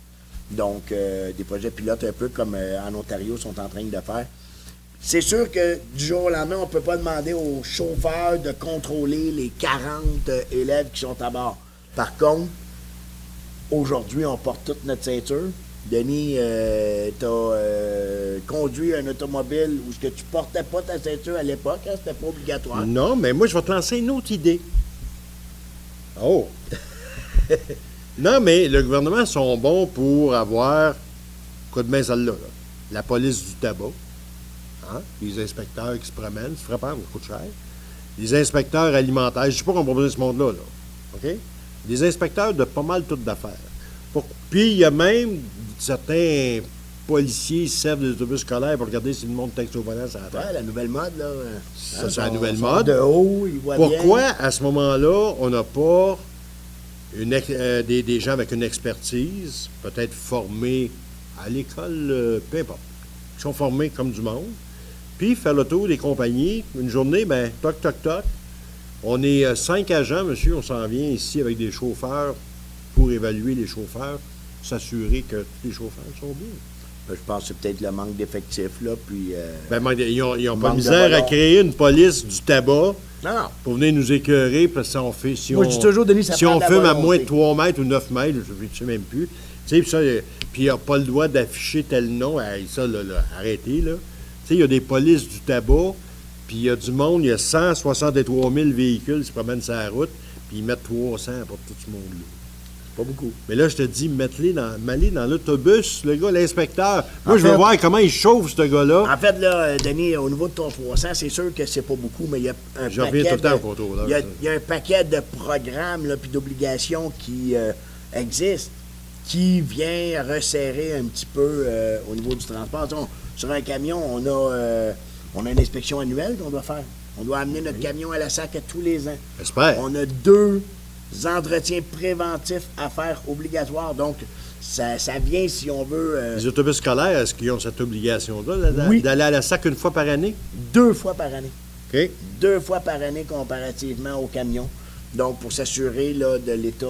Donc, des projets pilotes un peu comme en Ontario sont en train de faire. C'est sûr que du jour au lendemain, on ne peut pas demander aux chauffeurs de contrôler les 40 élèves qui sont à bord. Par contre, aujourd'hui, on porte toute notre ceinture. Denis, tu as conduit un automobile où tu ne portais pas ta ceinture à l'époque, hein, c'était pas obligatoire. Non, mais moi, je vais te lancer une autre idée. Oh! Non, mais le gouvernement sont bons pour avoir, quoi de main celle-là, là, la police du tabac. Hein? Les inspecteurs qui se promènent, ça frappant, ça coûte cher. Les inspecteurs alimentaires, je ne sais pas qu'on propose ce monde-là, là. OK? Des inspecteurs de pas mal toutes d'affaires. Puis, il y a même certains policiers qui servent des autobus scolaires pour regarder si le monde texte au volant sur la terre. Ouais, la nouvelle mode, là. Ça, c'est la nouvelle mode. De haut, ils voient Pourquoi, bien. à ce moment-là, on n'a pas des gens avec une expertise, peut-être formés à l'école, peu importe, qui sont formés comme du monde, puis faire le tour des compagnies. Une journée, ben toc, toc, toc. On est 5 agents, monsieur, on s'en vient ici avec des chauffeurs pour évaluer les chauffeurs, s'assurer que tous les chauffeurs sont bien. Je pense que c'est peut-être le manque d'effectifs, là, puis... ils n'ont pas de misère à créer une police du tabac pour venir nous écœurer, parce que si on fait... Moi, je dis toujours, Denis, ça si prend on de la fume à volonté. moins de 3 mètres ou 9 mètres, je ne sais même plus, tu sais, puis il n'a pas le droit d'afficher tel nom, ça, là, arrêtez, là. Tu sais, il y a des polices du tabac, puis il y a du monde, il y a 163 000 véhicules qui se promènent sur la route, puis ils mettent 300 pour tout ce monde-là. Pas beaucoup. Mais là, je te dis, m'aller dans l'autobus, le gars, l'inspecteur. Moi, je veux voir comment il chauffe, ce gars-là. En fait, là, Denis, au niveau de ton 300, c'est sûr que c'est pas beaucoup, mais il y a un Je reviens tout le temps au contour. Il y a un paquet de programmes puis d'obligations qui existent, qui vient resserrer un petit peu au niveau du transport. Sur un camion, on a une inspection annuelle qu'on doit faire. On doit amener notre camion à la SAC tous les ans. J'espère. On a 2 entretiens préventifs à faire obligatoires. Donc, ça vient, si on veut... Les autobus scolaires, est-ce qu'ils ont cette obligation-là d'aller à la SAC une fois par année? 2 fois par année. OK. 2 fois par année comparativement au camion. Donc, pour s'assurer là, de l'état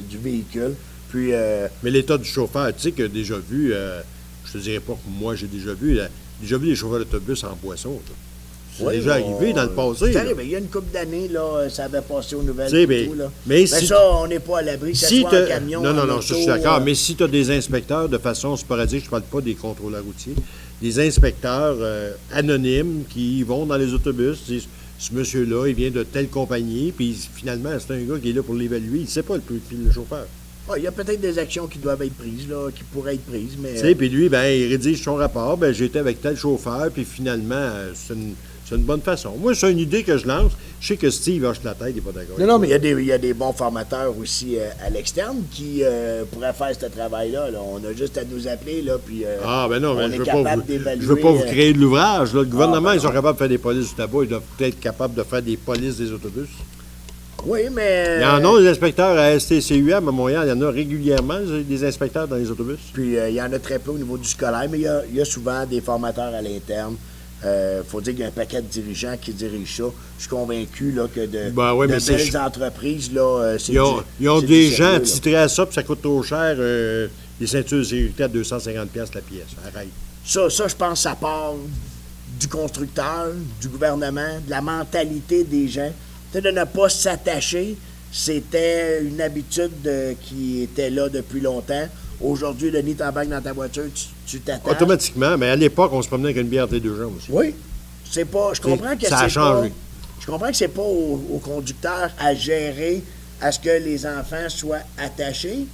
du véhicule. Puis, mais l'état du chauffeur, tu sais que déjà vu, je te dirais pas que moi j'ai déjà vu les chauffeurs d'autobus en boisson. Là. C'est déjà arrivé dans le passé. C'est arrivé. Il y a une couple d'années, là, ça avait passé aux nouvelles. Tout, là. Mais ça, on n'est pas à l'abri, que ce soit en camion. Non, je suis d'accord. Mais si tu as des inspecteurs de façon sporadique, je ne parle pas des contrôleurs routiers, des inspecteurs anonymes qui vont dans les autobus, disent ce monsieur-là, il vient de telle compagnie, puis finalement, c'est un gars qui est là pour l'évaluer. Il ne sait pas le chauffeur. Il y a peut-être des actions qui doivent être prises, là, qui pourraient être prises, mais... Tu sais, puis lui, il rédige son rapport, j'étais avec tel chauffeur, puis finalement, c'est une bonne façon. Moi, c'est une idée que je lance. Je sais que Steve hoche la tête, il n'est pas d'accord. Non, mais il y a des bons formateurs aussi à l'externe qui pourraient faire ce travail-là. Là. On a juste à nous appeler, là, puis non, mais on est capable d'évaluer... Je veux pas vous créer de l'ouvrage. Là. Le gouvernement, ils sont capables de faire des polices du tabac. Ils doivent être capables de faire des polices des autobus. Oui, mais... Il y en a des inspecteurs à STCUM à Montréal. Il y en a régulièrement, des inspecteurs dans les autobus. Puis il y en a très peu au niveau du scolaire, mais il y a souvent des formateurs à l'interne. Faut dire qu'il y a un paquet de dirigeants qui dirigent ça. Je suis convaincu là, que de belles entreprises, là, ils ont des gens titrés à ça, puis ça coûte trop cher, les ceintures de sécurité à 250$ la pièce. Arrête. Ça, je pense, ça part du constructeur, du gouvernement, de la mentalité des gens. De ne pas s'attacher, c'était une habitude qui était là depuis longtemps. Aujourd'hui, Denis, t'embarques dans ta voiture, tu t'attaches. Automatiquement, mais à l'époque, on se promenait avec une bière entre les 2 jambes aussi. Oui. C'est pas. Je comprends que ça a changé. Je comprends que c'est pas au conducteur à gérer à ce que les enfants soient attachés.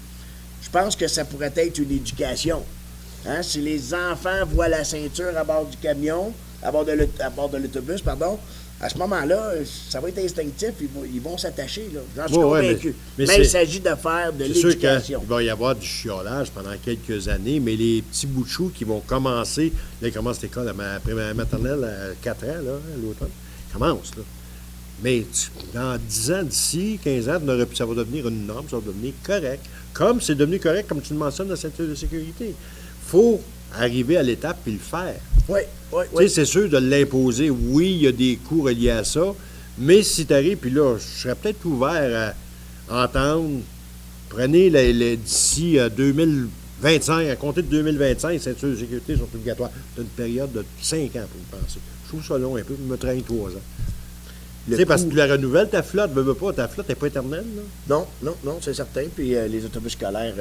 Je pense que ça pourrait être une éducation. Hein? Si les enfants voient la ceinture à bord du camion, à bord de l'autobus, pardon, à ce moment-là, ça va être instinctif, ils vont s'attacher, là. J'en suis Ouais, convaincu. mais Mais il s'agit de faire de C'est sûr l'éducation. qu'il va y avoir du chiolage pendant quelques années, mais les petits bouts de choux qui vont commencer, là, ils commencent l'école après ma maternelle à 4 ans, là, à l'automne, ils commencent, là. Mais dans 10 ans, d'ici 15 ans, ça va devenir une norme, ça va devenir correct. Comme c'est devenu correct, comme tu le mentionnes, la ceinture de sécurité. Il faut arriver à l'étape et le faire. Oui, oui, Tu sais, c'est sûr de l'imposer. Oui, il y a des coûts reliés à ça, mais si tu arrives, puis là, je serais peut-être ouvert à entendre, prenez d'ici 2025, à compter de 2025, les ceintures de sécurité sont obligatoires. C'est une période de 5 ans pour y penser. Je trouve ça long un peu, je me traîne 3 ans. Tu sais, parce que tu la renouvelles, ta flotte, ta flotte n'est pas éternelle, là. Non, c'est certain. Puis les autobus scolaires,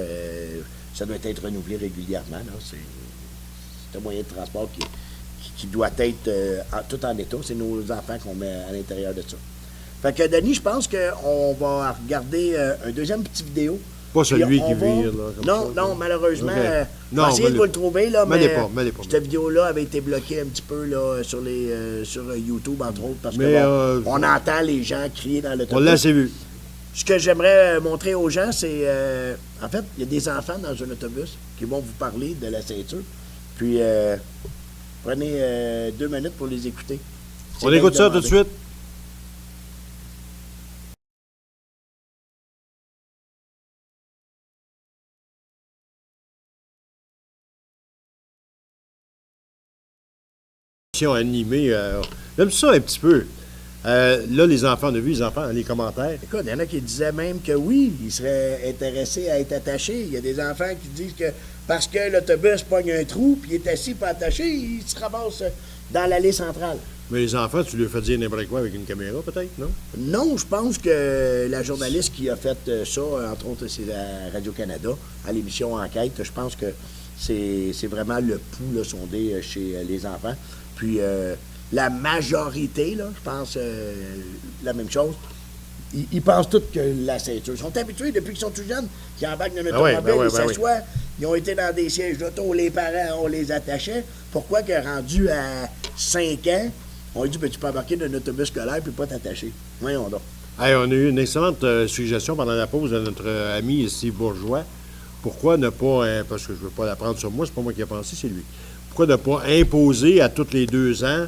ça doit être renouvelé régulièrement, là. C'est un moyen de transport qui doit être tout en état. C'est nos enfants qu'on met à l'intérieur de ça. Fait que, Denis, je pense qu'on va regarder un deuxième petit vidéo. Pas celui Puis qui va... vire, là. Comme non, ça, non, malheureusement. Okay. On va essayer de vous le trouver, là, mais mêlez pas. cette vidéo-là avait été bloquée un petit peu là, sur YouTube, entre autres, parce Mais, que on entend les gens crier dans l'autobus. On l'a assez vu. Ce que j'aimerais montrer aux gens, c'est... en fait, il y a des enfants dans un autobus qui vont vous parler de la ceinture. Puis, prenez 2 minutes pour les écouter. On écoute ça tout de suite. Animée. J'aime ça un petit peu. Là, les enfants, on a vu les enfants dans les commentaires. Écoute, il y en a qui disaient même que oui, ils seraient intéressés à être attachés. Il y a des enfants qui disent que parce que l'autobus pogne un trou, puis il est assis pas attaché, il se ramasse dans l'allée centrale. Mais les enfants, tu leur fais dire n'importe quoi avec une caméra, peut-être, non? Non, je pense que la journaliste qui a fait ça, entre autres, c'est la Radio-Canada, à l'émission Enquête, je pense que c'est vraiment le pouls là, sondé chez les enfants. Puis la majorité, là, je pense la même chose. Ils pensent tous que la ceinture. Ils sont habitués depuis qu'ils sont tout jeunes, qu'ils embarquent dans notre automobile, ils s'assoient. Ils ont été dans des sièges d'auto, les parents, on les attachait. Pourquoi que rendu à 5 ans, on lui dit tu peux embarquer dans un autobus scolaire puis pas t'attacher? Voyons donc. Hey, on a eu une excellente suggestion pendant la pause de notre ami Steve Bourgeois. Pourquoi ne pas, parce que je ne veux pas la prendre sur moi, c'est pas moi qui ai pensé, c'est lui. Pourquoi ne pas imposer à tous les 2 ans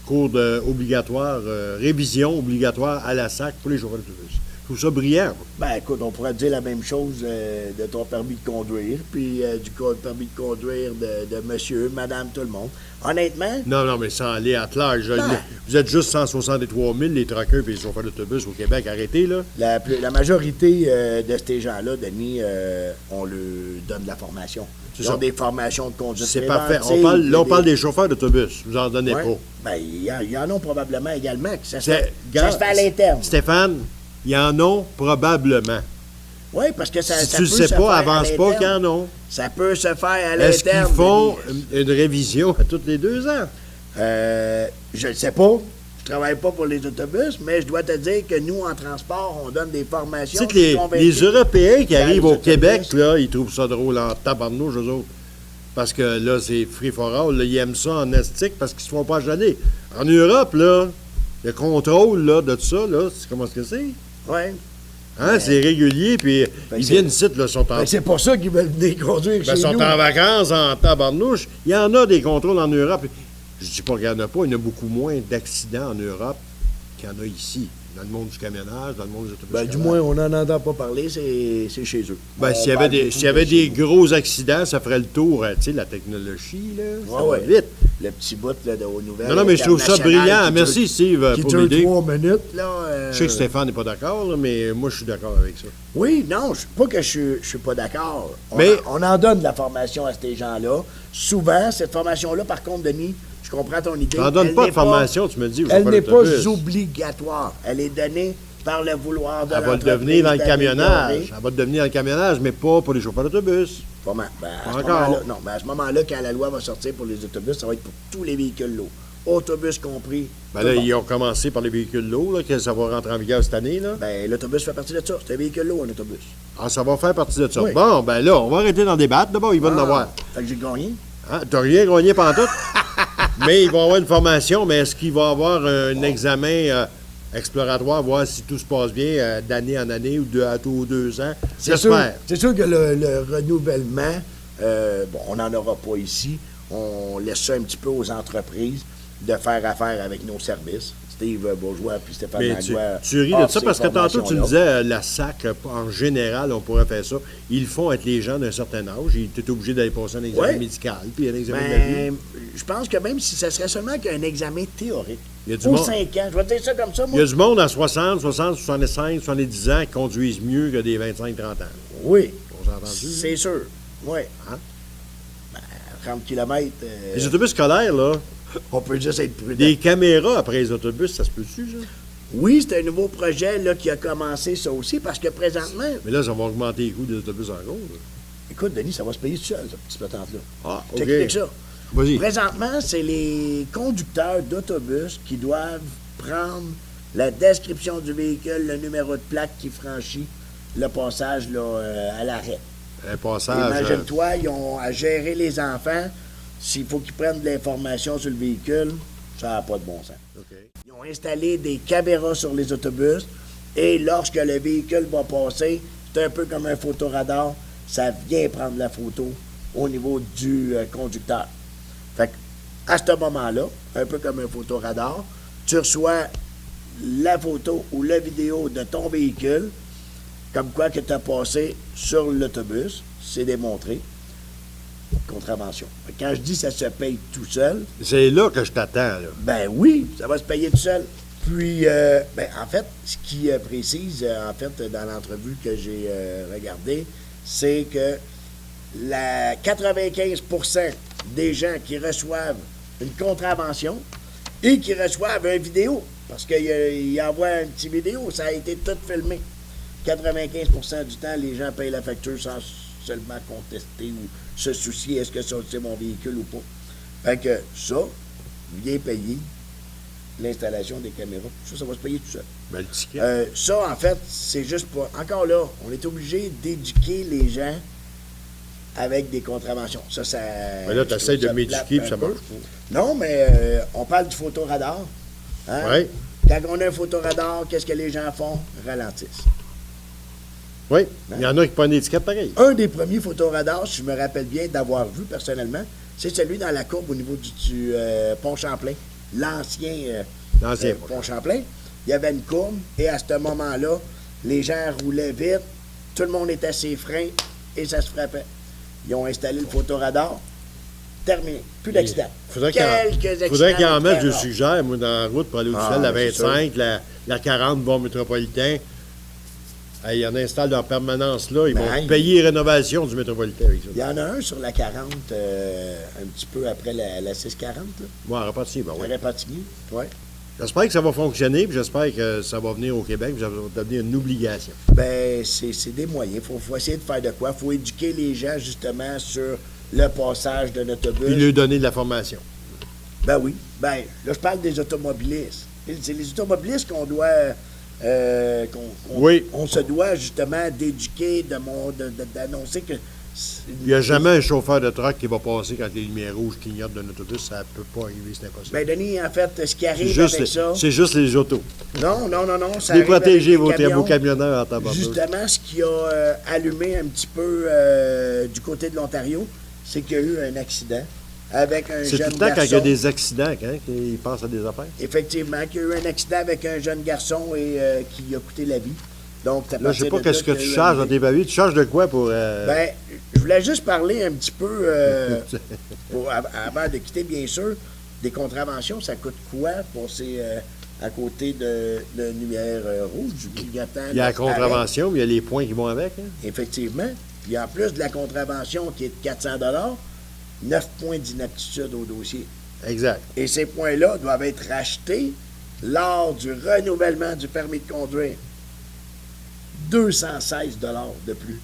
cours obligatoire, révision obligatoire à la SAC pour les chauffeurs d'autobus? Je trouve ça brillant. Ben écoute, on pourrait dire la même chose de ton permis de conduire, puis du permis de conduire de monsieur, madame, tout le monde. Honnêtement... Non, mais sans aller à l'âge. Vous êtes juste 163 000, les truckers et les chauffeurs d'autobus au Québec. Arrêtez, là. La majorité de ces gens-là, Denis, on leur donne de la formation. Ils ont des formations de conduite. C'est parfait. On parle des chauffeurs d'autobus. Vous en donnez pas. Ben, il y en a probablement également. Ça se fait à l'interne. Stéphane, il y en a probablement. Oui, parce que ça si ça tu ne sais pas, avance pas qu'il y en a. Ça peut se faire à l'interne. Est-ce qu'ils font une révision à tous les 2 ans? Je ne sais pas. Je ne travaille pas pour les autobus, mais je dois te dire que nous, en transport, on donne des formations. Tu sais que les Européens qui arrivent au Québec, là, ils trouvent ça drôle en tabarnouche, eux autres. Parce que là, c'est free for all. Là, ils aiment ça en estique parce qu'ils se font pas gêner. En Europe, là, le contrôle là, de tout ça, là, comment est-ce que c'est? Oui. Hein, c'est régulier, puis ils viennent ici, là, sont en... c'est pas ça qu'ils veulent venir conduire chez nous. Ils sont en vacances, en tabarnouche. Il y en a des contrôles en Europe. Je dis pas qu'il n'y en a pas. Il y en a beaucoup moins d'accidents en Europe qu'il y en a ici. Dans le monde du camionnage, dans le monde des autobus. Du moins, on n'en entend pas parler, c'est chez eux. S'il y avait des gros accidents, ça ferait le tour, tu sais, la technologie, là. Ça va vite. Le petit bout là, aux nouvelles. Non, mais je trouve ça brillant. Merci, Steve, pour l'idée. Qui dure 3 minutes, là. Je sais que Stéphane n'est pas d'accord, là, mais moi, je suis d'accord avec ça. Oui, non, pas que je suis pas d'accord. Mais on en donne de la formation à ces gens-là. Souvent, cette formation-là, par contre, Denis, je comprends ton idée. Tu n'en donnes pas de formation, tu me dis. Elle n'est pas obligatoire. Elle est donnée par le vouloir de l'entreprise. Elle va devenir dans le camionnage. Elle va devenir dans le camionnage, mais pas pour les chauffeurs d'autobus. Comment? À ce moment-là, quand la loi va sortir pour les autobus, ça va être pour tous les véhicules lourds. Autobus compris. Là, ils ont commencé par les véhicules lourds, là, que ça va rentrer en vigueur cette année. Là. L'autobus fait partie de ça. C'est un véhicule lourd, un autobus. Ah, ça va faire partie de ça. Oui. Bon, là, on va arrêter d'en débattre. D'abord, ils vont en avoir. Fait que j'ai gagné. Hein? T'as rien gagné pendant tout? Mais il va avoir une formation, mais est-ce qu'il va avoir un examen exploratoire, voir si tout se passe bien d'année en année ou à tous 2 ans? J'espère. C'est sûr que le renouvellement, on n'en aura pas ici. On laisse ça un petit peu aux entreprises de faire affaire avec nos services. Steve Bourgeois puis Stéphane Mais Langlois. tu ris de ça parce que tantôt, tu me disais, la SAC, en général, on pourrait faire ça. Ils le font avec les gens d'un certain âge. Tu es obligé d'aller passer un examen médical, puis un examen de la vie. Je pense que même si ce serait seulement qu'un examen théorique, Il y a du aux monde. 5 ans, je vais te dire ça comme ça, Il moi. y a du monde à 60, 65, 70 ans qui conduisent mieux que des 25-30 ans. Oui, On s'est entendu? c'est sûr. Oui. Hein? 30 km, Les autobus scolaires, là, on peut juste être prudent. des caméras après les autobus, ça se peut-tu, ça? Oui, c'est un nouveau projet là, qui a commencé ça aussi, parce que présentement, Mais là, ça va augmenter les coûts des autobus en gros. Là. écoute, Denis, ça va se payer tout seul, cette petite patente-là. Ah, Je OK. t'explique ça. Vas-y. Présentement, c'est les conducteurs d'autobus qui doivent prendre la description du véhicule, le numéro de plaque qui franchit le passage là, à l'arrêt. Un passage. Imagine-toi, ils ont à gérer les enfants. S'il faut qu'ils prennent de l'information sur le véhicule, ça n'a pas de bon sens. OK. Ils ont installé des caméras sur les autobus et lorsque le véhicule va passer, c'est un peu comme un photoradar, ça vient prendre la photo au niveau du conducteur. Fait à ce moment-là, un peu comme un photoradar, tu reçois la photo ou la vidéo de ton véhicule, comme quoi que tu as passé sur l'autobus, c'est démontré. Contravention. Quand je dis ça se paye tout seul, C'est là que je t'attends, là. ben oui, ça va se payer tout seul. Puis, en fait, ce qui précise, en fait, dans l'entrevue que j'ai regardée, c'est que la 95% des gens qui reçoivent une contravention et qui reçoivent une vidéo, parce qu'ils envoient une petite vidéo, ça a été tout filmé. 95% du temps, les gens payent la facture sans seulement contester ou se soucier est-ce que ça, c'est mon véhicule ou pas. Fait que ça, bien payé, l'installation des caméras, ça va se payer tout seul. Ben, le ticket. Ça, en fait, c'est juste pas... Encore là, on est obligé d'éduquer les gens avec des contraventions. Ça... Mais là, tu essaies de m'éduquer, puis ça marche pas. Non, mais on parle du photoradar. Hein? Oui. Quand on a un photoradar, qu'est-ce que les gens font? Ralentissent. Oui. Il y en a qui prennent des tickets pareil. Un des premiers photoradars, si je me rappelle bien d'avoir vu personnellement, c'est celui dans la courbe au niveau du pont Champlain. L'ancien pont Champlain. Il y avait une courbe et à ce moment-là, les gens roulaient vite, tout le monde était à ses freins et ça se frappait. Ils ont installé le photoradar. Terminé. Plus d'accidents. Faudrait qu'il en mette, je suggère, moi, dans la route pour aller au ciel, la 25, la 40, bon métropolitain. Il y en installe en permanence là. Ils vont payer les rénovations du métropolitain avec ça. Il y en a un sur la 40, un petit peu après la 640. Oui, à Repentigny, ben oui. À Repentigny, oui. J'espère que ça va fonctionner, puis j'espère que ça va venir au Québec, puis ça va devenir une obligation. Ben, c'est des moyens. Il faut essayer de faire de quoi. Il faut éduquer les gens, justement, sur le passage d'un autobus. Puis lui donner de la formation. Ben oui. Ben, là, je parle des automobilistes. C'est les automobilistes qu'on doit... on se doit, justement, d'éduquer, d'annoncer que... Il n'y a jamais un chauffeur de truck qui va passer quand les lumières rouges clignotent d'un autobus. Ça ne peut pas arriver, c'est impossible. Ben, Denis, en fait, ce qui arrive avec ça... C'est juste les autos. Non. Ça les arrive protéger avec vos camionneurs en tabarnak. Justement, ce qui a allumé un petit peu du côté de l'Ontario, c'est qu'il y a eu un accident avec un jeune garçon. C'est tout le temps quand il y a des accidents qu'ils pensent à des affaires. Effectivement, qu'il y a eu un accident avec un jeune garçon et qui a coûté la vie. Donc, là, je ne sais pas qu'est-ce que tu charges dans tes papiers. Tu charges de quoi pour... Ben, je voulais juste parler un petit peu, avant de quitter, bien sûr, des contraventions. Ça coûte quoi passer à côté de lumière rouge, du clignotant? Il y a la contravention, mais il y a les points qui vont avec. Hein? Effectivement. Puis en plus de la contravention qui est de 400 $, 9 points d'inaptitude au dossier. Exact. Et ces points-là doivent être rachetés lors du renouvellement du permis de conduire. 216 $ de plus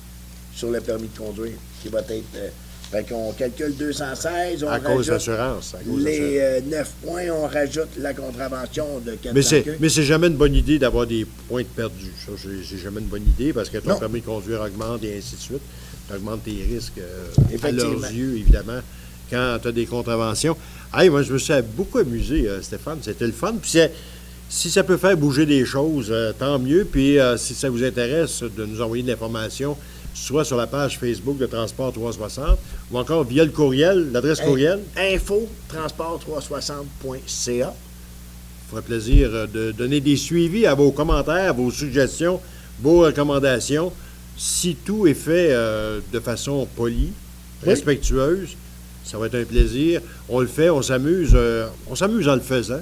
sur le permis de conduire qui va être... fait qu'on calcule 216, on rajoute... À cause de l'assurance. Les 9 points, on rajoute la contravention de 400 $. Mais c'est jamais une bonne idée d'avoir des points perdus. Ça, c'est jamais une bonne idée parce que ton permis de conduire augmente et ainsi de suite. Tu augmentes tes risques à leurs yeux, évidemment. quand tu as des contraventions. Hey, moi, je me suis beaucoup amusé, Stéphane. C'était le fun. Puis si ça peut faire bouger des choses, tant mieux. Puis si ça vous intéresse de nous envoyer de l'information, soit sur la page Facebook de Transport 360 ou encore via le courriel, l'adresse courriel. info-transport360.ca. Ça ferait plaisir de donner des suivis à vos commentaires, vos suggestions, vos recommandations. Si tout est fait de façon polie, respectueuse, ça va être un plaisir. On le fait, on s'amuse en le faisant.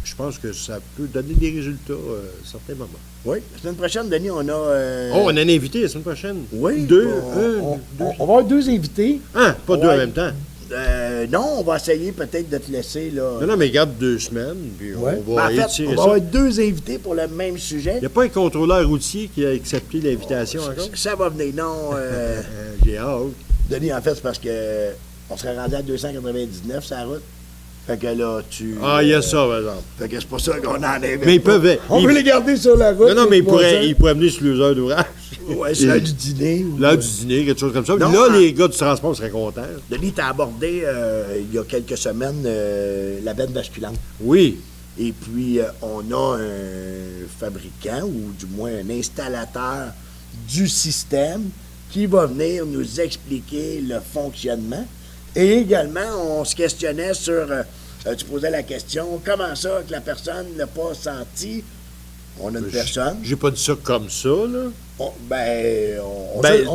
Je pense que ça peut donner des résultats à certains moments. Oui. La semaine prochaine, Denis, on a... on a un invité la semaine prochaine. Oui. On va avoir 2 invités. Ah, pas 2 en même temps. Non, on va essayer peut-être de te laisser, là... Non, mais garde 2 semaines, puis on va étirer on va avoir 2 invités pour le même sujet. Il n'y a pas un contrôleur routier qui a accepté l'invitation encore? Ça va venir, non. J'ai hâte. Denis, en fait, c'est parce que on serait rendu à 299 sur la route. Fait que là, il y a ça, par exemple. Fait que c'est pour ça qu'on en avait. Mais ils peuvent... On veut les garder sur la route. Non, mais ils pourraient venir sur les heures d'ouvrage. Ouais, c'est l'heure du dîner. L'heure du dîner, quelque chose comme ça. Non, là, les gars du transport seraient contents. Denis, t'as abordé, il y a quelques semaines, la benne basculante. Oui. Et puis, on a un fabricant, ou du moins un installateur du système, qui va venir nous expliquer le fonctionnement. Et également, on se questionnait sur, tu posais la question, comment ça que la personne n'a pas senti? On a une personne. J'ai pas dit ça comme ça, là. On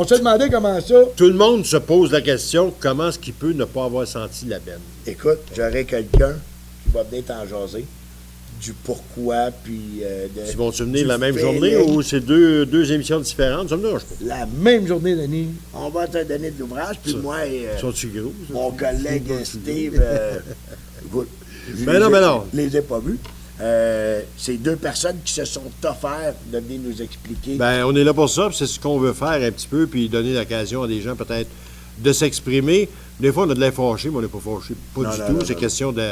se demandait comment ça. Tout le monde se pose la question, comment est-ce qu'il peut ne pas avoir senti la benne? Écoute, j'aurais quelqu'un qui va venir t'en jaser du pourquoi, puis Ils vont-tu venir la même journée ou c'est deux émissions différentes? Ça me dérange pas. La même journée, Denis. On va te donner de l'ouvrage, puis moi et Sont-tu gros? Ça? mon collègue Steve, Ben non. Je les ai pas vus. C'est 2 personnes qui se sont offertes de venir nous expliquer. Ben, on est là pour ça, puis c'est ce qu'on veut faire un petit peu, puis donner l'occasion à des gens peut-être de s'exprimer. Des fois, on a de l'air fâché, mais on n'est pas fâché. Pas du tout. C'est question de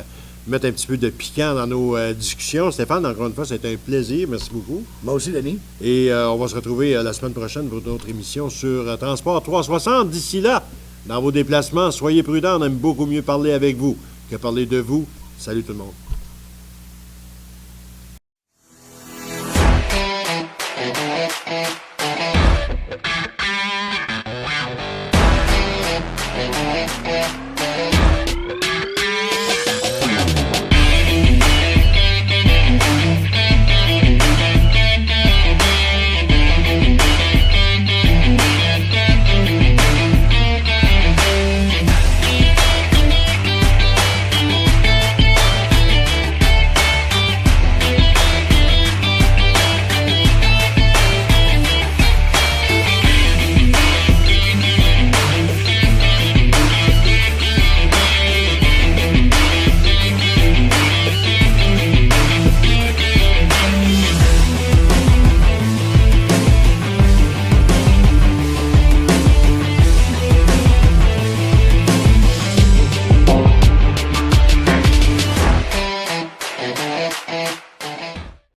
mettre un petit peu de piquant dans nos discussions. Stéphane, encore une fois, c'était un plaisir. Merci beaucoup. Moi aussi, Denis. Et on va se retrouver la semaine prochaine pour notre émission sur Transport 360. D'ici là, dans vos déplacements, soyez prudents. On aime beaucoup mieux parler avec vous que parler de vous. Salut tout le monde.